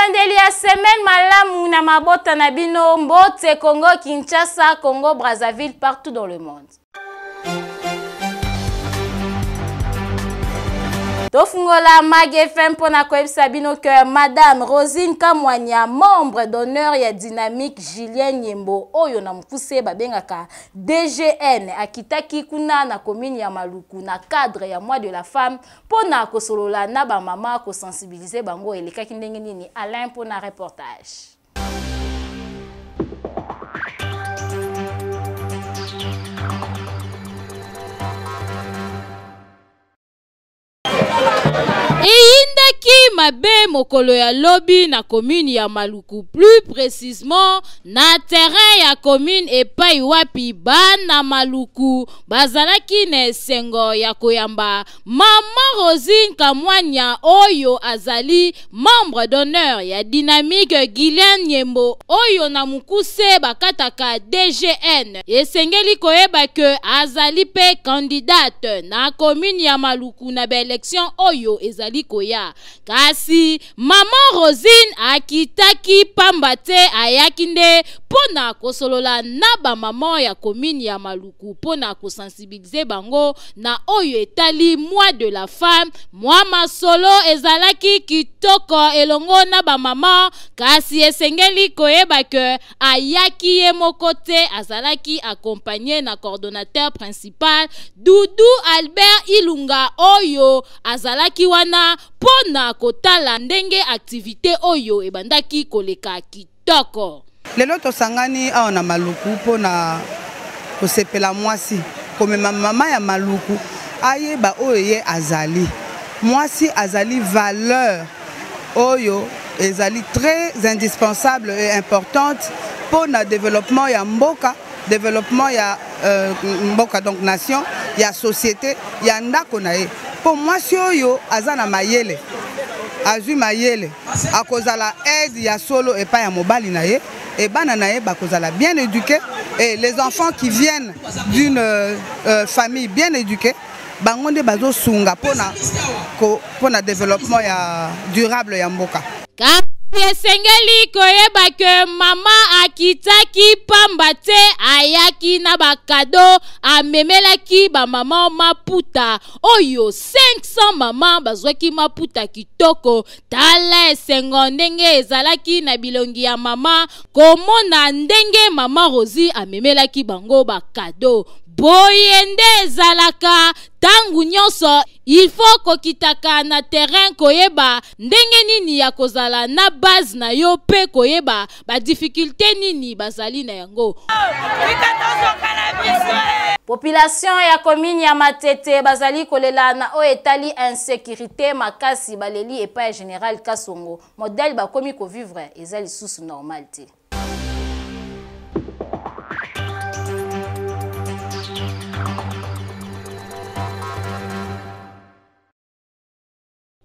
bandeli ya semaine malamu na mabota na bino mbote Congo Kinshasa, Congo Brazzaville, partout dans le monde. Tofungola Mag FM pour na koyebisa bino que Madame Rosine Kamwanya, membre d'honneur ya Dynamique Julien Nyembo, oyo na mukuse babengaka DGN, akitaki kuna na commune ya Maluku na cadre ya mois de la femme pour na kosolola na ba mama ko sensibiliser bango elekaki ndenge nini. Alain pour na reportage. Eyindaki mabe mokolo ya lobi na commune ya Maluku, plus précisément na terrain ya commune epai wapi bana Maluku bazalaki na esengo ya koyamba Mama Rosine Kamwanya oyo azali membre d'honneur ya Dynamique Julien Nyembo oyo na mukuse bakataka DGN. Esengeli koyeba ke azali pe candidate na commune ya Maluku na ba élection oyo ezali koya. Kasi Mama Rosine akitaki pambate ayakinde pona kosolola na ba mama ya commune ya Maluku pona kosensibiliser bango na oyo etali mois de la femme. Mois masolo ezalaki kitoko elongo na ba mama, kasi esengeli koyeba ke ayaki ye mokote azalaki accompagné na coordonnateur principal Doudou Albert Ilunga oyo azalaki wana pona kotala ndenge activité oyo ebandaki koleka kitoko. Lelo tosangani awa na Maluku pona kosepela mwasi komema mama ya Maluku ayeba oyo ye azali mwasi azali valeur oyo ezali très indispensable et importante pour le développement ya mboka, développement ya mboka donc nation ya société ya ndako na ye. Pour mwasi oyo azana mayele azui mayele akozala aide ya solo et pas ya mobali na ye et bana na ye bakozala bien éduqués et les enfants qui viennent d'une famille bien éduquée bangonde bazo sunga pona développement ya durable ya mboka. Esengeli koyeba ke mama akitaki pambate ayaki na bakado amemelaki ba mama maputa oyo 500 mama bazwaki maputa kitoko. Tala esengo ndenge ezalaki na bilongi ya mama komona ndenge Mama Rosi amemelaki bango bakado. Boyende ezalaka tangu nyonso il faut kokitaka na terrain koyeba ndenge nini ya kozala na base na yo pe koyeba ba difficulté nini bazali na yango. Population ya commune ya Matete bazali kolela na o etali insécurité makasi baleli epa général Kasongo modèle ba komi ko vivre ezali sous normalité.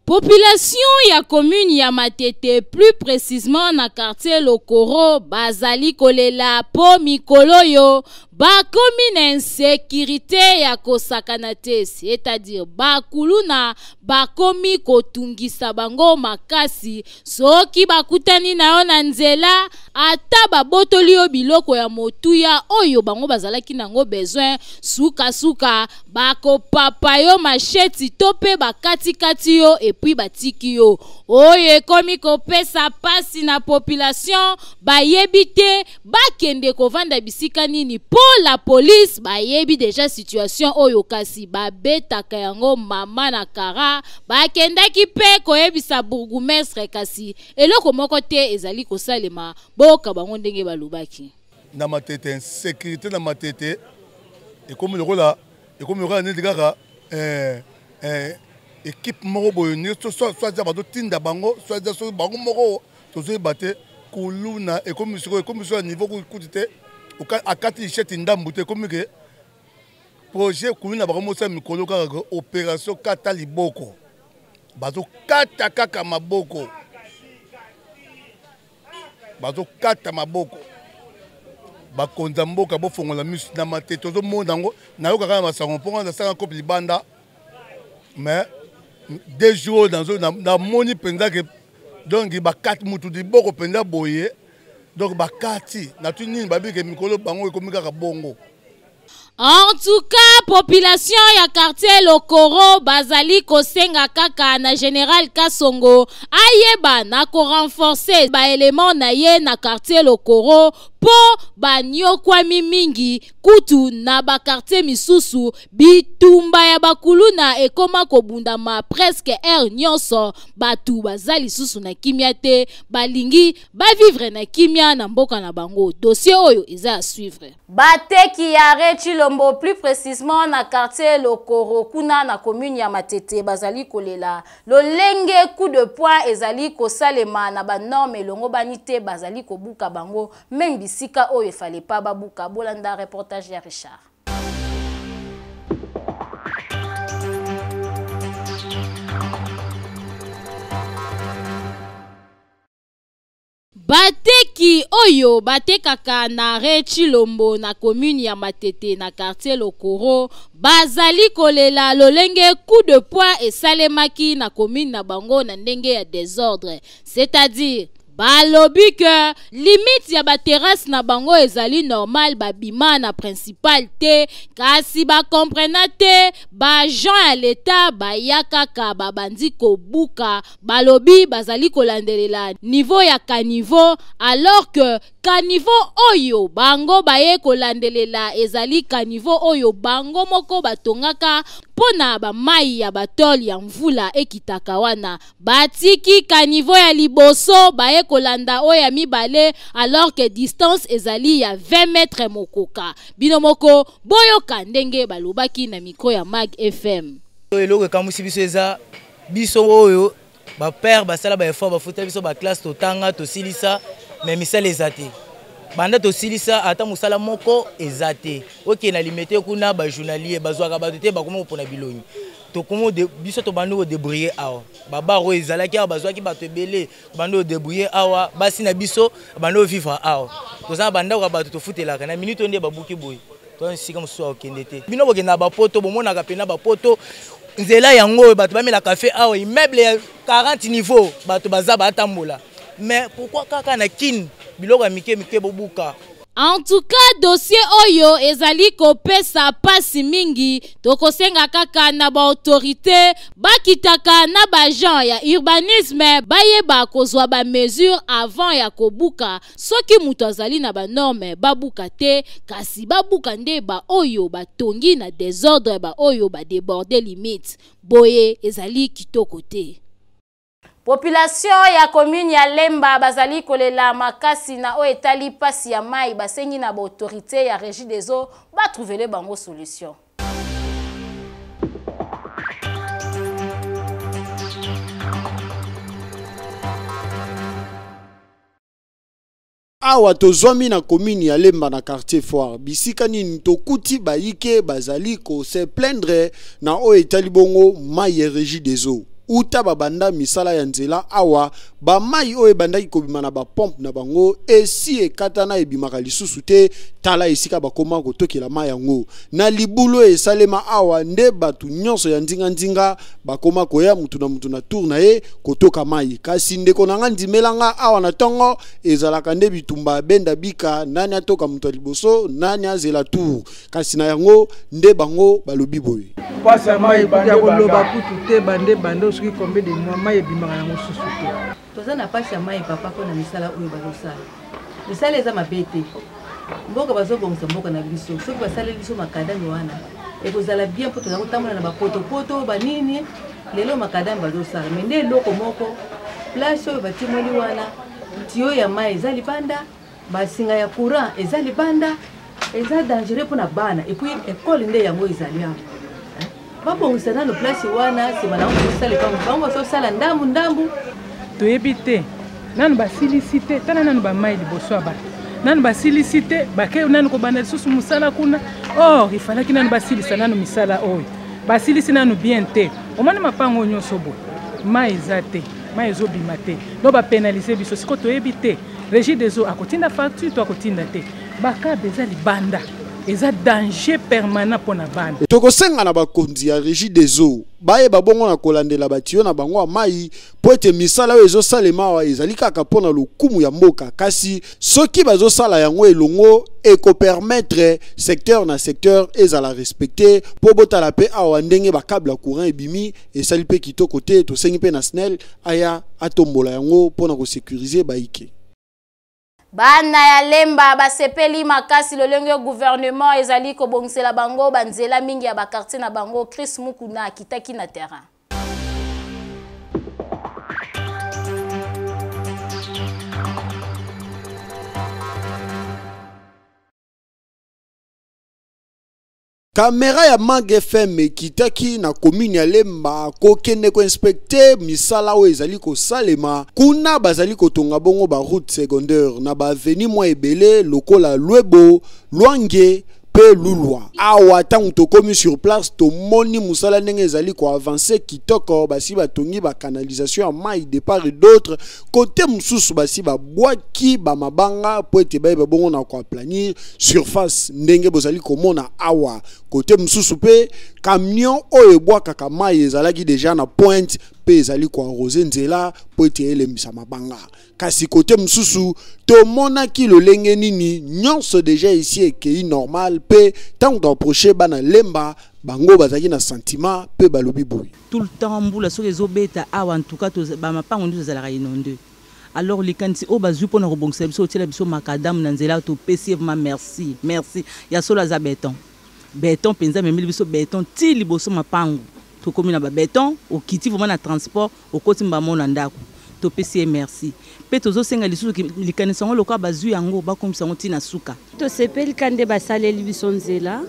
Population ya commune ya Matete, plus précisément na quartier Lokoro, bazali kolela po mikolo yo ba commune insécurité ya kosakanate, c'est-à-dire ba kuluna ba komi kotungisa bango makasi soki bakutani na yo na nzela ata babotoli yo biloko ya motuya oyo bango bazalaki nango besoin suka bako papa yo macheti tope bakati yo puis batiki yo oye komi kopesa pasi na population bayebite bakende kovanda bisika nini po la police bayebi déjà situation oyo kasi babetaka yango mama na kara bakendaki pe koyebisa bourgmestre kasi eloko moko te ezali kosalema boka bango ndenge balobaki na Matete sécurité na Matete et comme le rôle ne kaka équipe moko boyoni soit bato tinda bango soit bango moko tozo baté kuluna et comme sur niveau kutite akati cheti ndambu te comme que projet kuluna bango mosa mikolo kaka opération kata liboko bato kata kaka maboko bato kata maboko bakonza mboka bofongola misu na Matete tozo monda ngo na yo kaka masango ponga na sanga kopi libanda mais 2 jours dans moni penza que donc bakati mutu di boko penda boye donc bakati na tu nini babike mikolo bango ekomika ka bongo. En tout cas, population ya quartier Lokoro bazali kosenga kaka na Général Kasongo ayeba na ko renforcer ba élément na ye na quartier Lokoro po banyokwami mingi kutu na ba quartier misusu bitumba ya bakuluna ekoma kobundama presque heure nyonso batu bazali susu na kimia te balingi ba vivre na kimia na mboka na bango. Dossier oyo eza à suivre. Bateki ya Rechilombo plus précisément na quartier Lokoro kuna na commune ya Matete bazali kolela lolenge coup de poing ezali kosalema na ba norme longo banite bazali kobuka bango même bisika oyo fallait pas babuka. Bolanda reportage ya Richard. Bateki oyo batekaka na Rechilombo na commune ya Matete na quartier Lokoro bazali kolela lolenge coup de poing esalemaki na commune na bango na ndenge ya désordre, c'est-à-dire balobi que limite ya ba terrasse na bango ezali normal babima na principal te kasi ba comprena te ba gens ya l'état ba yakaka babandi kobuka balobi bazali kolandelela niveau ya caniveau alors que caniveau oyo bango baye kolandelela ezali caniveau oyo bango moko batongaka pona ba mai ya batol ya mvula ekitaka wana batiki caniveau ya liboso baye kolanda oya mibale alors que distance ezali ya 20 mètres mokoka. Bino moko boyoka ndenge balobaki na micro ya Mag FM. Eloko kamusi biso eza biso oyo ba père basala ba effort ba futa biso ba classe totanga to silisa mais misala ezate. Banda to silisa ata musala moko ezate. OK na limité kuna ba journalier bazwaka ba te ba komo pona bilonyi. To komo de biso to bando débrouiller awa. Baba ro ezalaki awa bazwaki bato ebele bando débrouiller awa basi na biso bando vivre awa. To za banda ko bato to futelaka na minute onde babuki boy. To sika muso okende te. Bino bokenda ba poto bomona ka pena ba poto nzela yango bato bamela café awa immeuble ya 40 niveaux bato bazaba atambola. Mais pourquoi kaka na kin biloko mike bobuka? En tout cas, dossier oyo ezali kopesa pasi mingi tokosenga kaka na ba autorité bakitaka na ba gens ya urbanisme bayeba kozwa ba mesure avant ya kobuka soki mutu azali na ba norme babuka te kasi babuka nde ba oyo batongi na désordre ba oyo ba déborder limite boye ezali kitoko te. Population ya commune ya Lemba bazali kolela makasi na o etali pasi ya mai basengi na ba autorité ya régie des eaux ba trouver le bango solution. Awa tozwami na commune ya Lemba na quartier Foire bisika nini tokuti bayike bazali ko se plaindre na o etali bongo mai ya régie des eaux. Uta babanda misala ya nzela awa ba mai oyo bandaki kobima na ba pompe na bango esi ekatana ebimaka lisusu te tala esika bakoma kotokela mai yango na libulo esalema awa nde batu nyonso ya ndinga bakoma koya mutu na tour na ye kotoka mai kasi ndeko nanga ndimelanga awa na tongo ezalaka nde bitumba benda bika nani atoka mutu liboso nani azela tour kasi na yango nde bango balobi boye pasa mai bande koloba kutu te bande soki combien de mois mai ebimaka na mosusu te toza na pasi ya mai papa ko na misala oyo bazosala misala eza mabe te mboka bazobongisa mboka na biso soki basaleli biso makadambe wana ekozala bien mpo toza kotambola na bapotopoto banini lelo makadambe bazosala me nde eloko moko place oyo batimoli wana tio ya mai eza libanda basinga ya courant eza libanda eza dangereux mpona bana epuis ekole nde yango ezali awa babongisa nano place wana sima na kosala bango bazosala ndambu toyebi te nanu basilisi te tala nanu bamai liboso ya bato nanu basilisi te bake nanu kobanda lisusu mosala kuna or ifalaki nanu basilisa nanu misala oyo basilisi nanu bien te omoni mapango oyo nyonso boye mai eza te mai ezobima te no bapenalize biso siko toyebi te régie des eaux akotinda facture to akotinda te bakabe eza libanda eza danger permanent pour na bana. Tokosenga na bakonzi ya régie des eaux baye babongo na kolandela batio na bango ya mai po ete misala oyo ezosalema awa ezali kaka mpona lokumu ya mboka kasi soki bazosala yango elongo ekopermettre secteur na secteur ezala respecté po botala mpe awa ndenge bakable ya courant ebimi esali mpe kitoko te tosengi mpe na SNEL aya atombola yango mpona kosécuriser baike. Bana ya lemba basepeli makasi lolenge gouvernement ezali ko bongsela bango banzela mingi ya ba quartier na bango Chris Mukuna kitaki na terrain. Caméra ya Mag FM kitaki na commune ya Lemba kokende ko inspecter misala o ezali ko salema kuna bazali ko tonga bongo ba route secondaire na ba avenue mo ebele lokola Lwebo Lwange pe Lulwa awa tangu to komi sur place to moni musala ndenge ezali ko avancer kitoko basi batongi ba canalisation ya mai de part et d'autre côté mususu basi ba bwaki ba mabanga po ete ba bongo na ko planir surface ndenge bozali komona awa côté mususu pe camion oyo bwaka mai ezalaki déjà na pointe pe ezali ko arroser nzela po ete elemisa mabanga kasi côté mususu to mona ki lolenge nini nyonso déjà ici ekei normal pe tant d'approcher bana Lemba bango bazaki na sentiment pe balobi boy tout le temps mbula so ezobeta awa en tout cas to ba mapango ndio ezalaka inondé alors les kanti o bazu pona robongisa biso otela biso makadam na nzela to pesi vraiment merci ya solo za béton penza memeli biso béton ti liboso mapango to komi na ba béton o kiti vraiment na transport o koti mbamona ndako to pesi merci pe tozo senga lisusu likanisa ngo lokwa bazu yango bakomisa ngo ti na suka to sepeli kande basaleli biso nzela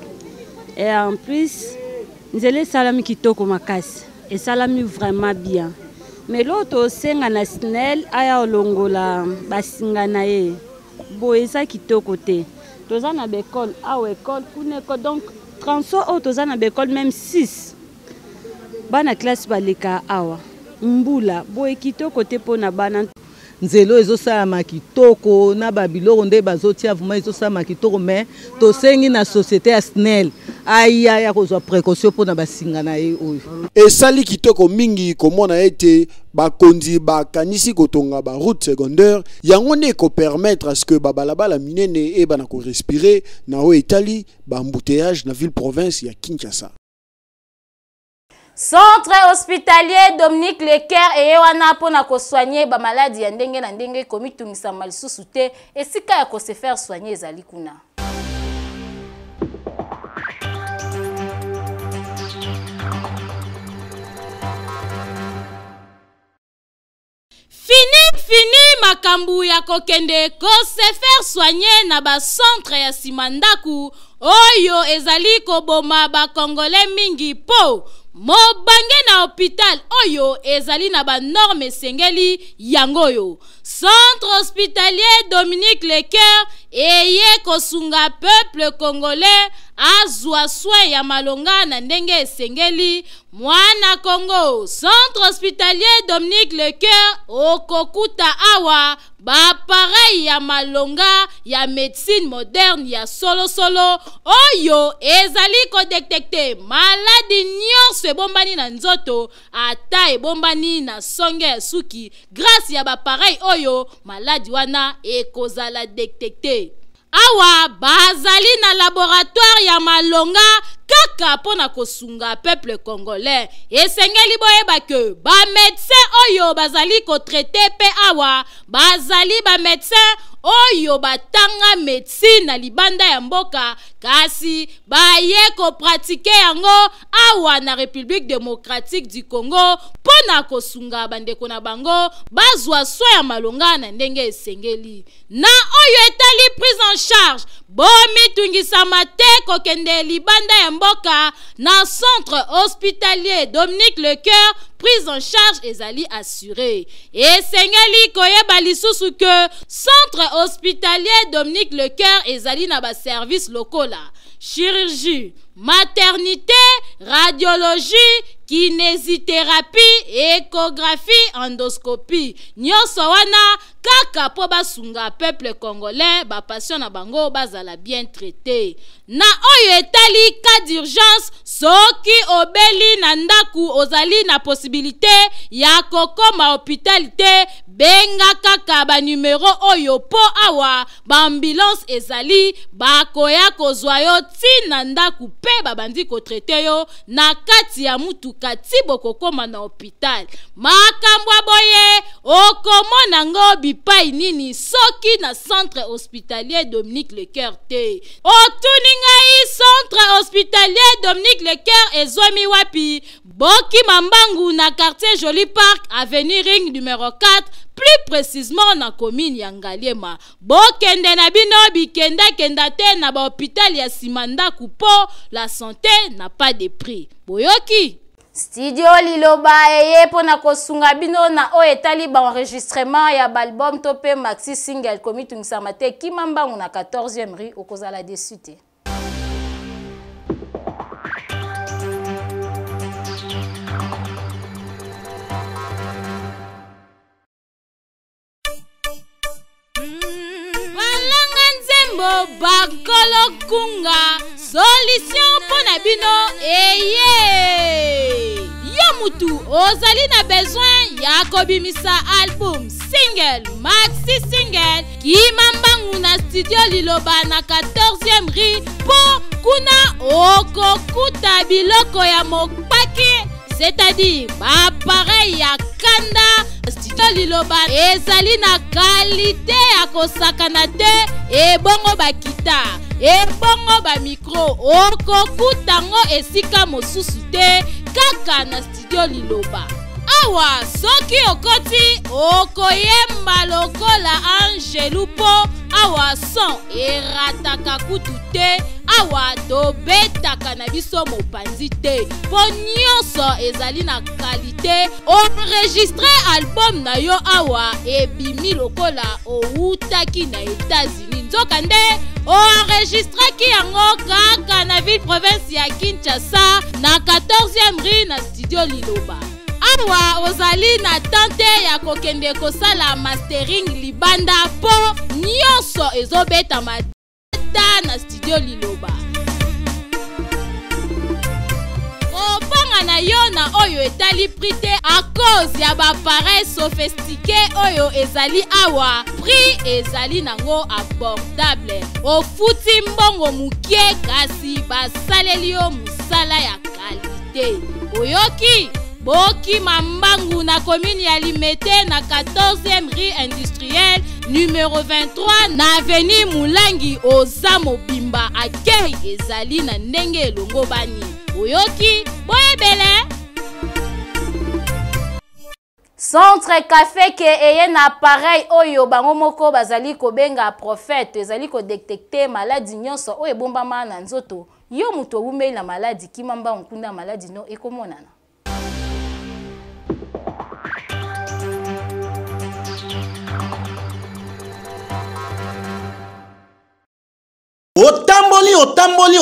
et en plus nzela salami kitoko makasi et salami vraiment bien mais l'autre senga na SNEL aya olongola basinga na ye boeza kitoko te toza na bekol awa école kuna école donc transo o toza na bekol même 6 bana classe baleka awa mbula boye kitoko te pona bana nzelo ezosala kitoko na babiloko nde bazotia vraiment ezosala kitoko mais tosengi na société ya SNEL aya ya kozwa précaution pona basinga na ye oyo esali kitoko mingi komona ete bakonzi bakanisi kotonga ba route secondaire yango ne ko permettre à ce que babalabala minene e bana ko respirer na o etali ba embouteillage na ville province ya Kinshasa. Centre hospitalier Dominique Leker et wana pona ko soigner ba maladie ya ndenge na ndenge komi tungisa malisusu te esika ya ko se faire soigner ezali kuna. Fini makambu ya kokende ko se faire soigner na ba centre ya simandaku oyo ezali ko boma ba congolais mingi po mobange na hôpital oyo ezali na ba norme sengeli yangoyo. Centre hospitalier Dominique Leker eye kosunga peuple congolais azwa soin ya malonga na ndenge sengeli mwana Congo. Centre hospitalier Dominique Leker okokuta awa ba pareil ya malonga ya médecine moderne ya solo oyo ezali ko détecter maladie nyonso ebombani na nzoto ata ebombani na songe ya suki grâce ya ba pareil oyo maladie wana ekozala détecter. Awa bazali na laboratoire ya malonga kaka pona kosunga peuple congolais esengeli boyeba ke ba médecin oyo bazali ko traiter pe awa bazali ba médecin oyo batanga médecine na libanda ya mboka kasi baye ko pratiquer yango awa na République démocratique du Congo pona kosunga bandeko na bango bazwa soin ya malonga na ndenge esengeli na oyo etali prise en charge bomi tungisama te kokende libanda ya mboka na centre hospitalier Dominique Leker prise en charge ezali assurée et sengeli koyeba lisusu que centre hospitalier Dominique Leker ezali na ba service locaux la chirurgie, maternité, radiologie, kinésithérapie, échographie, endoscopie. Nyonso wana kaka po basunga peuple congolais ba patient na bango bazala bien traité. Na oyo etali cas d'urgence soki obeli na ndaku ozali na possibilité ya kokoma hôpital benga kaka ba numéro oyo po awa ba ambulance ezali bakoya kozwa yo tina ndaku pe babandi ko traité yo na kati ya mutuka ti bokokoma na hôpital. Makambo boye okomona ngo bipai nini soki na centre hospitalier Dominique Lecoeur te. Otuningai centre hospitalier Dominique Lecoeur ezomi wapi? Boki Mambangu na quartier Joli Park avenue Ring numéro 4, plus précisément na commune ya Ngaliema. Bokende na bino bikenda kenda te na ba hôpital ya Simanda Kupo, la santé n'a pas de prix. Boyoki Studio Liloba eye pona kosunga bino na o etali ba enregistrement ya album topé maxi single komi tungisa mate Kimambangu na 14e rue okozala dessus te. Bakolo kunga solution pona bino eye yo mutu ozali na besoin ya kobimisa album single maxi single Kimambangu na studio Liloba na 14e rue po kuna okokuta biloko ya mopaki, c'est-à-dire ba pareil ya kanda. Studio Liloba ezali na qualité ya kosakana te ebongo ba guitare ebongo ba micro okokutango esika mosusu te kaka na Studio Liloba. Awa soki okoti okoyemba lokola Angelu po awa son erataka kutu te awa tobetaka na biso mopanzi te po nyonso ezali na qualité. Enregistre album na yo awa ebimi lokola outaki na États-Unis nzoka nde enregistraki yango kaka na ville province ya Kinshasa na 14e rue na Studio Liloba. Awa ozali na tante ya kokende kosala mastering libanda po nyonso ezobeta mata na Studio Liloba. Kopanga na yo na oyo etali prite a cause ya ba appareil sophistiqué oyo ezali awa prix ezali nango abordable. Ofuti mbongo mukie kasi basaleli yo musala ya qualité. Oyoki Boki Mambangu na commune ya Limete na 14e rue industrielle numéro 23 na avenue Mulangi oza mobimba akei ezali na ndenge elongo bani. Oyoki boyebele Centre café ke eye na appareil oyo bango moko bazali kobenga prophète ezali ko détecter maladie nyonso oyo ebombama na nzoto. Yo muto wumeli na maladie Kimambangu nkunda maladie no ekomonana.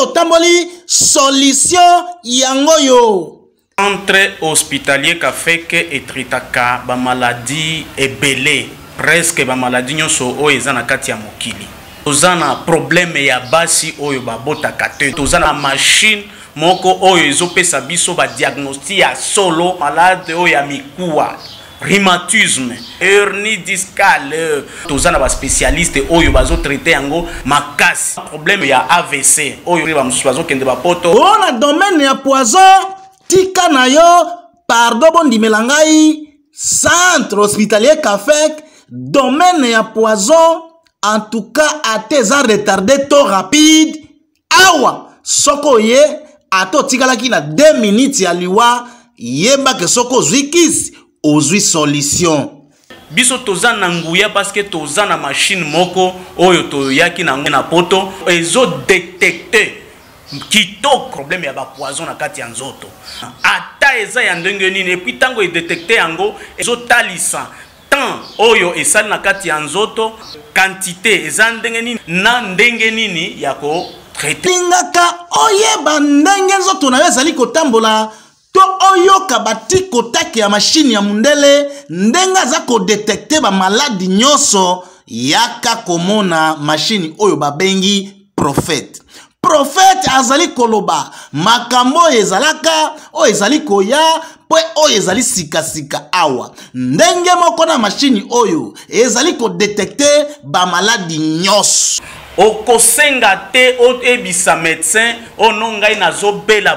Otamboli solution yango yo. Centre hospitalier Kafeke etritaka ba maladie ebele presque ba maladie nyonso oyo eza na kati ya mokili. Tozana problème ya basi oyo babotaka te. Tozana machine moko oyo ezopesa biso ba diagnostic ya solo malade oyo ya mikuwa. Rhumatisme, hernie discale, tozana ba spécialiste oyo bazo traiter yango makasi. Problème ya AVC oyo ba mususu bazo kende ba poto. Ona domaine ya poison tika na yo pardon bondimela ngai centre hospitalier Kafek domaine ya poison en tout cas ateza retardé to rapide awa soko ye ato tikalaki na 2 minutes ya liwa yeba ke soko zwikis ozwi solution. Biso tozana nguya parce que tozana machine moko oyo toyaki nango na poto ezo détecter kitoko problème ya ba poison na kati ya nzoto. Ata eza ya ndenge nini et puis tango e détecter yango ezo talisa tant oyo esali na kati ya nzoto quantité eza ndenge nini na ndenge nini ya ko traiter. Lingaka oyeba ndenge nzoto na yo ezali kotambola to oyoka batikotaki ya mashine ya mundele ndenge aza kodetekte bamaladi nyonso yaka komona mashine oyo babengi prophète. Prophète azali koloba makambo oyo ezalaka oyo ezali koya po oyo ezali sika awa ndenge moko na mashine oyo ezali kodetekte bamaladi nyonso. Okosenga te oyebisa médecin onongai nazobela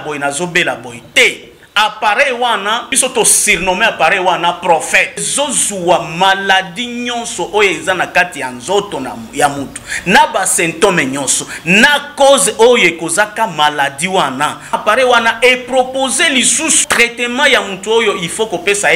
boy te. Appareil wana biso to surnommé appareil wana prophète zozua maladie nyonso oyo eza na kati ya nzoto ya mutu na ba symptôme nyonso na cause oyo ekozaka maladie wana appareil wana e proposer lisusu traitement ya mutu oyo il faut kopesa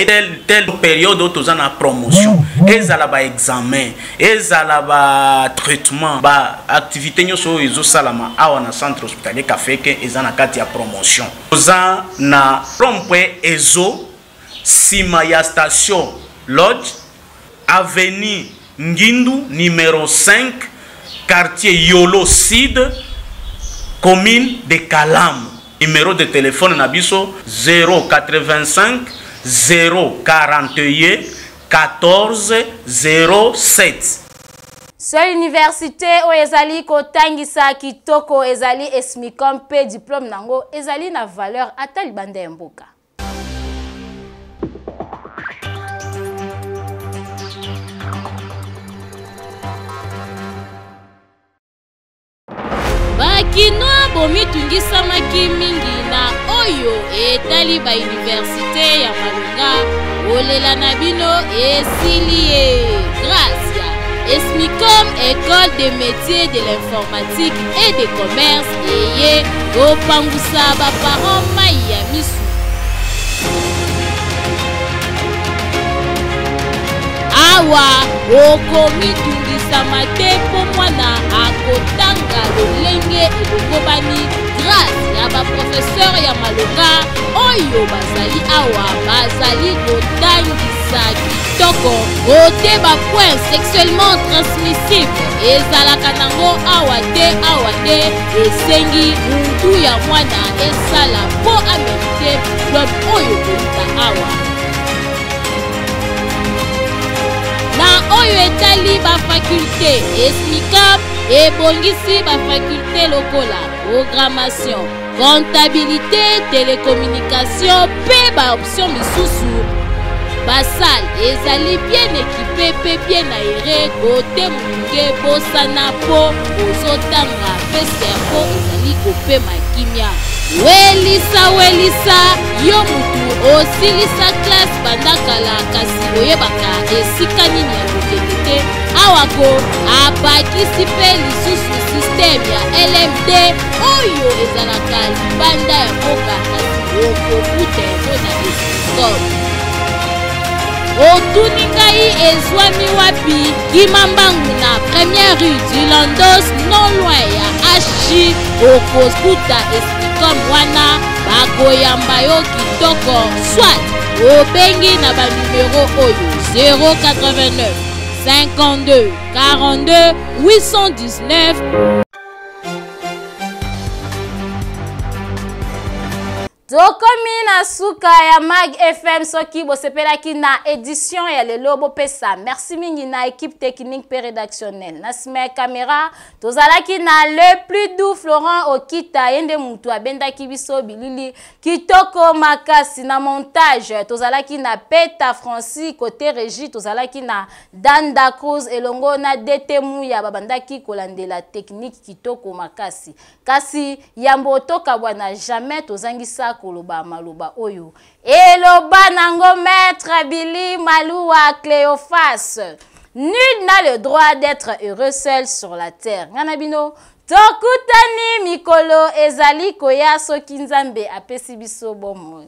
telle période otoza na promotion ezala ba examen ezala ba traitement ba activité nyonso oyo ezosalama awa na centre hospitalier Kafeke eza na kati ya promotion oza na Rompwe Ezo, sima ya station Lodge, avenue Ngindu, numéro 5, quartier Yolo Sud, commune de Kalam. Numéro de téléphone nabiso 085 041 14 07. Seule université o ezali kotangisa kitoko ezali esmicom pe diplôme nango ezali na valeur ata libanda ya mboka. Bakinoa bomitungisamaki mingi na oyo etali ba université ya Malunga olela na bino esilie grâce Esmicom, école des métiers de l'informatique et des commerces, et Opangusa Baparan Maya Misu. Awa, Okomi Tungisa Mate Pomwana, Akotanga, Lolenge et Lokobani, grâce à ba professeur Yamalonga, Oyo Bazali Awa, Bazali Kotangisa Kitoko, Ote ba point sexuellement transmissible, Ezalaka nango awate, Esengi, Mundu ya mwana, Esala, Po Amérité, Diplôme Oyo Kota Awa. Na oyo etali ba faculté Esmicom ebongisi ba faculté lokola programmation, comptabilité, télécommunication pe ba option misusu. Basal ezali bien équipé pe bien aéré côté munge bosana po ozotanga pe servo ezali kopema kimia. Welisa yo mutu osilisa classe bandakala kasi oyebaka esika nini ya kokende awako abakisi pe lisusu système ya LMD oyo ezalaka libanda ya mboka kasi okokuta yango na Esmicom. Otuningai ezwami wapi Kimambangu na première rue du Landos non loin ya Ashi okokuta Esmicom wana bakoyamba yo kitoko soit obengi na ba numéro oyo 089 52 42 819. Tokomi na suka ya Mag FM soki bosepelaki na édition ya lelo bopesa. Merci mingi na équipe technique pe rédactionnelle. Na sima caméra tozalaki na le plus doux Florent Okita yende mutu abendaki biso bilili kitoko makasi na montage. Tozalaki na Peta Francis côté régie tozalaki na Danda Cruz elongo na Detemu ya babandaki kolandela technique kitoko makasi. Kasi yambo toka bwana jamais tozangisa koloba maloba oyo eloba nango maître Billy Maloua Cléophas. Nul n'a le droit d'être heureux seul sur la terre. Nganabino tokutani mikolo ezali koya soki nzambe apesi biso bomo.